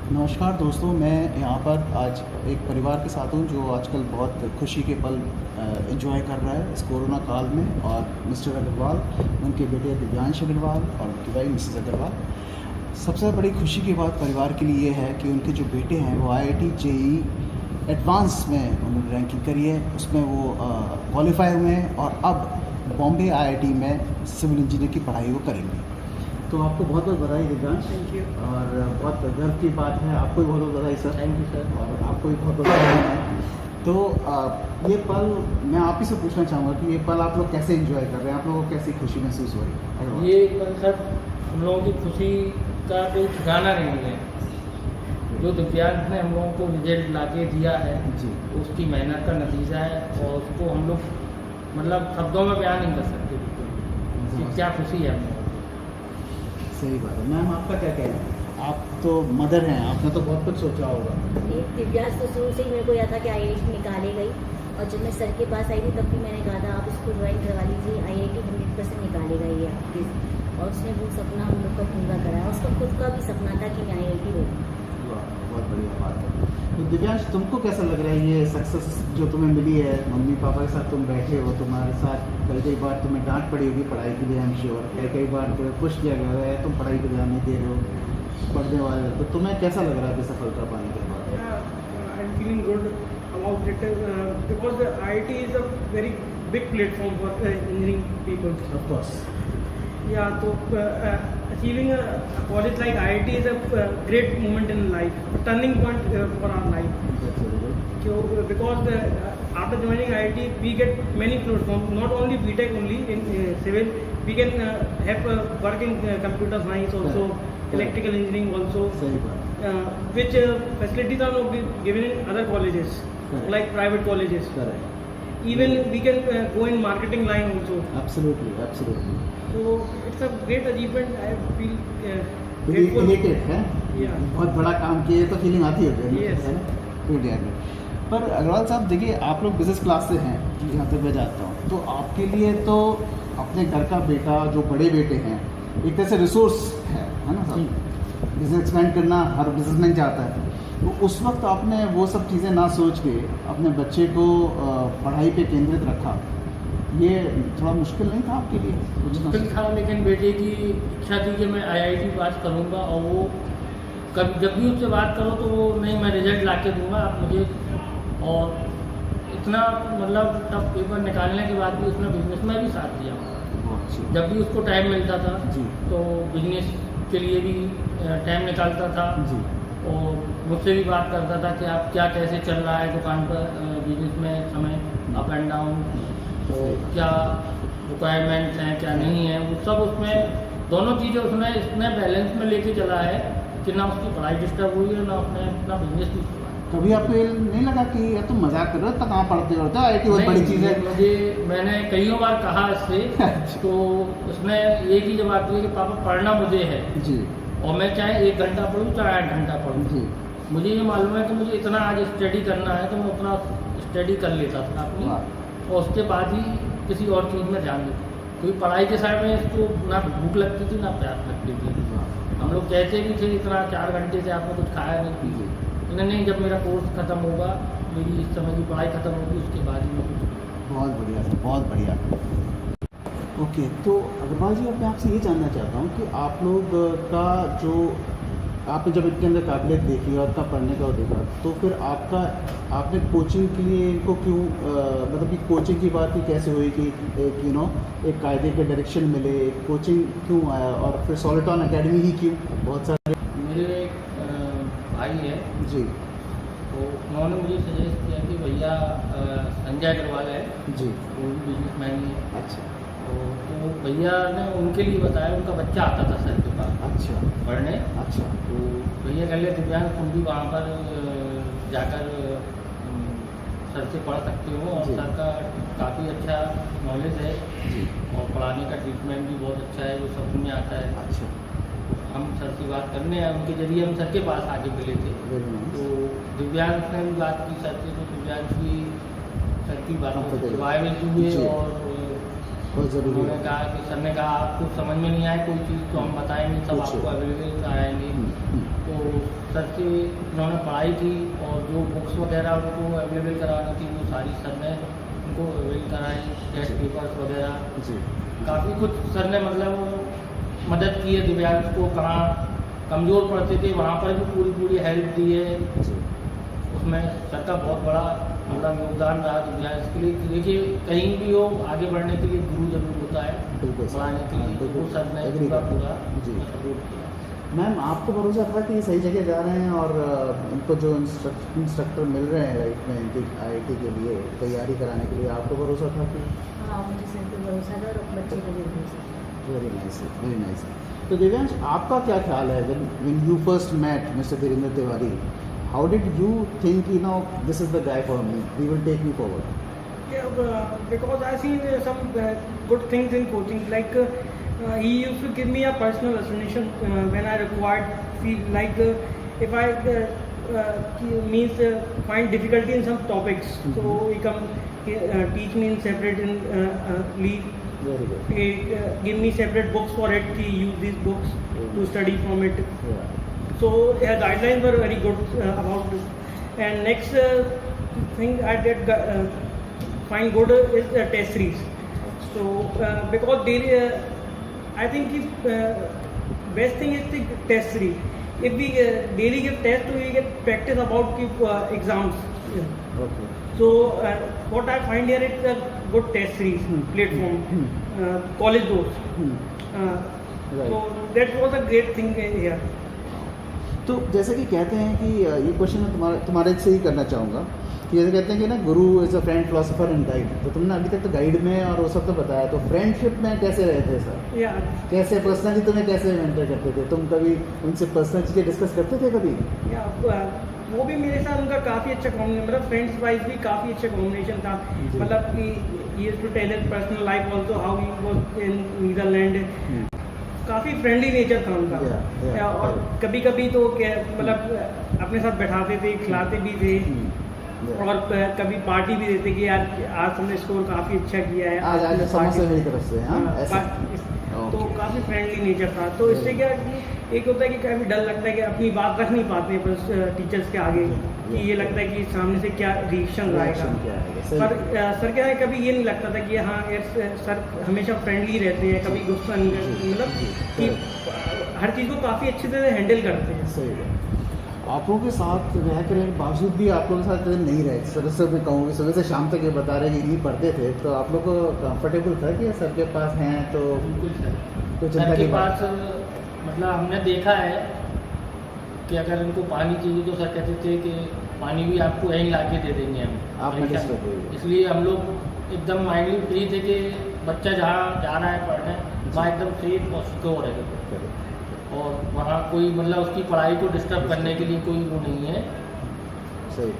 नमस्कार दोस्तों, मैं यहाँ पर आज एक परिवार के साथ हूँ जो आजकल बहुत खुशी के पल एंजॉय कर रहा है इस कोरोना काल में। और मिस्टर अग्रवाल, उनके बेटे दिव्यांश अग्रवाल और उनकी वाइफ मिसेस अग्रवाल। सबसे बड़ी खुशी की बात परिवार के लिए ये है कि उनके जो बेटे हैं वो IIT JEE एडवांस में उन्होंने रैंकिंग करी है, उसमें वो क्वालिफाई हुए हैं और अब बॉम्बे IIT में सिविल इंजीनियर की पढ़ाई वो करेंगे। तो आपको बहुत बहुत बधाई दिव्यांश। Thank you. और बहुत गर्व की बात है, आपको भी बहुत बहुत बधाई सर। Thank you sir. और आपको भी बहुत बहुत बधाई है। तो ये पल मैं आप ही से पूछना चाहूँगा कि ये पल आप लोग कैसे एंजॉय कर रहे हैं, आप लोगों को कैसी खुशी महसूस हो रही है? ये पल सर हम लोगों की खुशी का कोई ठिकाना नहीं है। जो दिव्यांश ने हम लोगों को रिजल्ट ला के दिया है जी, उसकी मेहनत का नतीजा है और उसको हम लोग मतलब शब्दों में बयान नहीं कर सकते कि क्या खुशी है हम लोगों को। सही बात है। मैम, आपका क्या कहना है? आप तो मदर हैं, आपने तो बहुत कुछ सोचा होगा। दिव्यांश तो शुरू से ही मेरे को यह था कि IIT निकाले गई, और जब मैं सर के पास आई थी तब भी मैंने कहा था आप इसको ज्वाइन करवा लीजिए, IIT 100% निकालेगा ये आपके। और उसने वो सपना हम लोग का पूरा कराया। उसका खुद का भी सपना था कि मैं IIT हो। बहुत बढ़िया बात है। तो दिव्यांश, तुमको कैसा लग रहा है ये सक्सेस जो तुम्हें मिली है? मम्मी पापा के साथ तुम बैठे हो, तुम्हारे साथ कई बार तुम्हें डांट पड़ी होगी पढ़ाई के लिए, आई एम श्योर। कई बार तुम्हें पुश किया गया है, तुम पढ़ाई पे ध्यान नहीं दे रहे हो, पढ़ने वाले। तो तुम्हें कैसा लग रहा है अभी सफलता पाने के बाद? I'm feeling good about it because the IIT is a very big platform for engineering people. Of course. Yeah, so achieving a college like IIT is a great moment in life, a turning point for our life. That's very good. So because after joining IIT, we get many platforms. Not only BTech only in civil, we can have work in computer science also, electrical engineering also. सही बात। Which facilities are not given in other colleges, Correct. like private colleges. Correct. Even we can go in marketing line also. Absolutely, absolutely. So it's a great achievement. I feel Very grateful. elated है। Yeah. बहुत बड़ा काम किए तो feeling आती होगी। Yes. है ना? Good, yeah, good. पर अग्रवाल साहब, देखिए आप लोग बिजनेस क्लास से हैं जहाँ तक मैं जानता हूँ, तो आपके लिए तो अपने घर का बेटा, जो बड़े बेटे हैं, एक तरह से रिसोर्स है ना साहब? बिजनेस एक्सपेंड करना हर बिजनेसमैन चाहता है। तो उस वक्त आपने वो सब चीज़ें ना सोच के अपने बच्चे को पढ़ाई पे केंद्रित रखा, ये थोड़ा मुश्किल नहीं था आपके लिए? कुछ ना मुश्किल था, लेकिन बेटे की इच्छा थी कि मैं IIT पास करूँगा। और वो कभी जब भी उससे बात करो तो वो नहीं, मैं रिजल्ट ला के दूँगा आप मुझे। और इतना मतलब टफ पेपर निकालने के बाद भी उसने बिजनेस में भी साथ दिया। बहुत अच्छी। जब भी उसको टाइम मिलता था जी। तो बिजनेस के लिए भी टाइम निकालता था। जी। और मुझसे भी बात करता था कि आप क्या कैसे चल रहा है दुकान पर, बिजनेस में समय अप एंड डाउन, तो क्या रिक्वायरमेंट्स हैं क्या नहीं है, वो सब उसमें दोनों चीज़ें उसने इतने बैलेंस में लेके चला है कि ना उसकी पढ़ाई डिस्टर्ब हुई है, ना उसने अपना बिजनेस भी चला। कभी आपको ये नहीं लगा कि यार तुम मजाक कर रहे हो, इतना कहाँ पढ़ते हो? IIT बहुत बड़ी चीज़ है। मैंने कईयों बार कहा इससे, तो उसने एक ही जवाब दिया कि पापा पढ़ना मुझे है, जी। और मैं चाहे 1 घंटा पढ़ूँ चाहे 8 घंटा पढ़ूँ। जी। मुझे ये मालूम है कि मुझे इतना आज स्टडी करना है, तो मैं उतना स्टडी कर लेता था अपनी, वाह। और उसके बाद ही किसी और चीज़ में ध्यान देता। क्योंकि पढ़ाई के समय में इसको ना भूख लगती थी ना प्यास लगती थी। हम लोग कहते भी थे इतना 4 घंटे से आपने कुछ खाया नहीं। जी। नहीं, जब मेरा कोर्स ख़त्म होगा, मेरी इस समय की पढ़ाई ख़त्म होगी, उसके बाद ही मैं कुछ। बहुत बढ़िया सर, बहुत बढ़िया। ओके, तो अग्रवाल जी, अब मैं आपसे ये जानना चाहता हूँ कि आप लोग का जो आपने जब इनके अंदर काबिलियत देखी और आपका पढ़ने का देखा, तो फिर आपने कोचिंग के लिए इनको क्यों मतलब कि कोचिंग की बात ही कैसे हुई कि एक कायदे के डायरेक्शन मिले, कोचिंग क्यों आया, और फिर सॉलिटॉन एकेडमी ही क्यों? बहुत सारे मेरे एक भाई है जी। तो उन्होंने मुझे सजेस्ट किया कि भैया संजय अग्रवाल है जी। वो भी बिजनेसमैन ही है। अच्छा। तो भैया ने उनके लिए बताया, उनका बच्चा आता था सर के पास अच्छा। पढ़ने। अच्छा। तो भैया कह ले दिव्यांग तुम भी वहाँ पर जाकर सर से पढ़ सकते हो, और जी। सर का काफ़ी अच्छा नॉलेज है जी। और पढ़ाने का ट्रीटमेंट भी बहुत अच्छा है, जो समझ में आता है। अच्छा। हम सर से बात करने आए, उनके जरिए हम सर के पास आके मिले थे। Very nice. तो दिव्यांग ने भी बात की सर से, तो दिव्यांग की सर की बातों Comfortable। को रिवाइवल हुए। जी। और बहुत ज़रूरी उन्होंने है। कहा कि सर ने कहा आपको समझ में नहीं आए कोई चीज़ तो हम बताएंगे, सब पूछिए। आपको अवेलेबल कराएंगे। हम्म। तो तो सर से उन्होंने पढ़ाई की और जो बुक्स वगैरह उनको अवेलेबल करानी थी वो सारी सर ने उनको अवेलेबल कराई, टेस्ट पेपर्स वगैरह जी काफ़ी कुछ सर ने मतलब मदद की है। दिव्यांग को कहाँ कमज़ोर पड़ते थे वहाँ पर भी पूरी हेल्प दी है। जी उसमें सर का बहुत बड़ा मतलब योगदान रहा दिव्यांग के लिए। देखिए कहीं भी हो आगे बढ़ने के लिए गुरु जरूर होता है बिल्कुल सर, पढ़ाने के हाँ, लिए, बिल्कुल वो सर ने एग्री पूरा करता पूरा हूँ। जी सपोर्ट किया। मैम आपको भरोसा था कि ये सही जगह जा रहे हैं और इनको जो इंस्ट्रक्टर मिल रहे हैं लाइफ में इनकी IIT के लिए तैयारी कराने के लिए, आपको भरोसा था कि हाँ मुझे सर पे भरोसा था और बच्चे को भी भरोसा था। Very nice very nice. तो दिव्यांश आपका क्या ख्याल है when you first met mister Dhirendra Tiwari, how did you think you know this is the guy for me, we will take me forward? Yeah, because I see some good things in coaching. Like he used to give me a personal explanation when I required. Like if I find difficulty in some topics, so he come teach me in separate leave. Very good. He give me separate books for it. He use these books to study from it. Yeah. So guidelines were very good about this. And next thing I did find good is the test series. So because daily, I think best thing is the test series. If we daily give test, we get practice about exams. Okay. So what I find here is a good test series platform, college doors. Right. So that was a great thing here. तो जैसे कि कहते हैं कि ये question मैं तुम्हारे से ही करना चाहूँगा कि जैसे कहते हैं कि ना गुरु is a friend philosopher and guide, तो तुमने अभी तक तो गाइड में और वो सब तो बताया, तो फ्रेंडशिप में कैसे रहे थे सर? Yeah. कैसे पर्सनली तुम्हें कैसे मेंटर करते थे? तुम कभी उनसे पर्सनल चीज़ें डिस्कस करते थे कभी? वो भी मेरे साथ उनका काफ़ी अच्छा कॉम्बिनेशन, मतलब फ्रेंड्स वाइज भी काफ़ी अच्छा कॉम्बिनेशन था। जी। मतलब कि he used to tell his personal life also, how he was in Netherland. काफ़ी फ्रेंडली नेचर था उनका। Yeah, और कभी कभी तो क्या मतलब अपने साथ बैठाते थे, खिलाते भी थे और कभी पार्टी भी देते कि यार आज तुमने स्कोर काफ़ी अच्छा किया है, आज समोसे मेरी तरफ से, हाँ हाँ, ऐसा? तो Okay. काफ़ी फ्रेंडली नेचर था। तो इससे क्या कि एक होता है कि कभी डर लगता है कि अपनी बात रख नहीं पाते हैं बस टीचर्स के आगे, कि ये लगता है कि सामने से क्या रिएक्शन आएगा। Reaction क्या आएगा? सही। पर सर क्या है, कभी ये नहीं लगता था कि हाँ यार सर हमेशा फ्रेंडली रहते हैं, कभी गुस्सा नहीं करते, मतलब कि हर चीज़ को काफ़ी अच्छे से हैंडल करते हैं। सही है। आप लोगों के साथ रह कर बावजूद भी आप लोगों के साथ नहीं रहे, सर से मैं कहूँगी सुबह से शाम तक ये बता रहे कि नहीं पढ़ते थे, तो आप लोग को कंफर्टेबल था कि सर के पास हैं तो बिल्कुल सर, कोई सर चिंता के की बात? पास मतलब हमने देखा है कि अगर इनको पानी चाहिए तो सर कहते थे कि पानी भी आपको यहीं ला के दे देंगे हम, आप परीक्षा मैनेज कर में। देंगे। इसलिए हम लोग एकदम माइंडली फ्री थे कि बच्चा जहाँ जा रहा है पढ़ने वहाँ एकदम सेफ और सिक्योर है, और वहाँ कोई मतलब उसकी पढ़ाई को डिस्टर्ब करने के लिए कोई वो नहीं है। सही।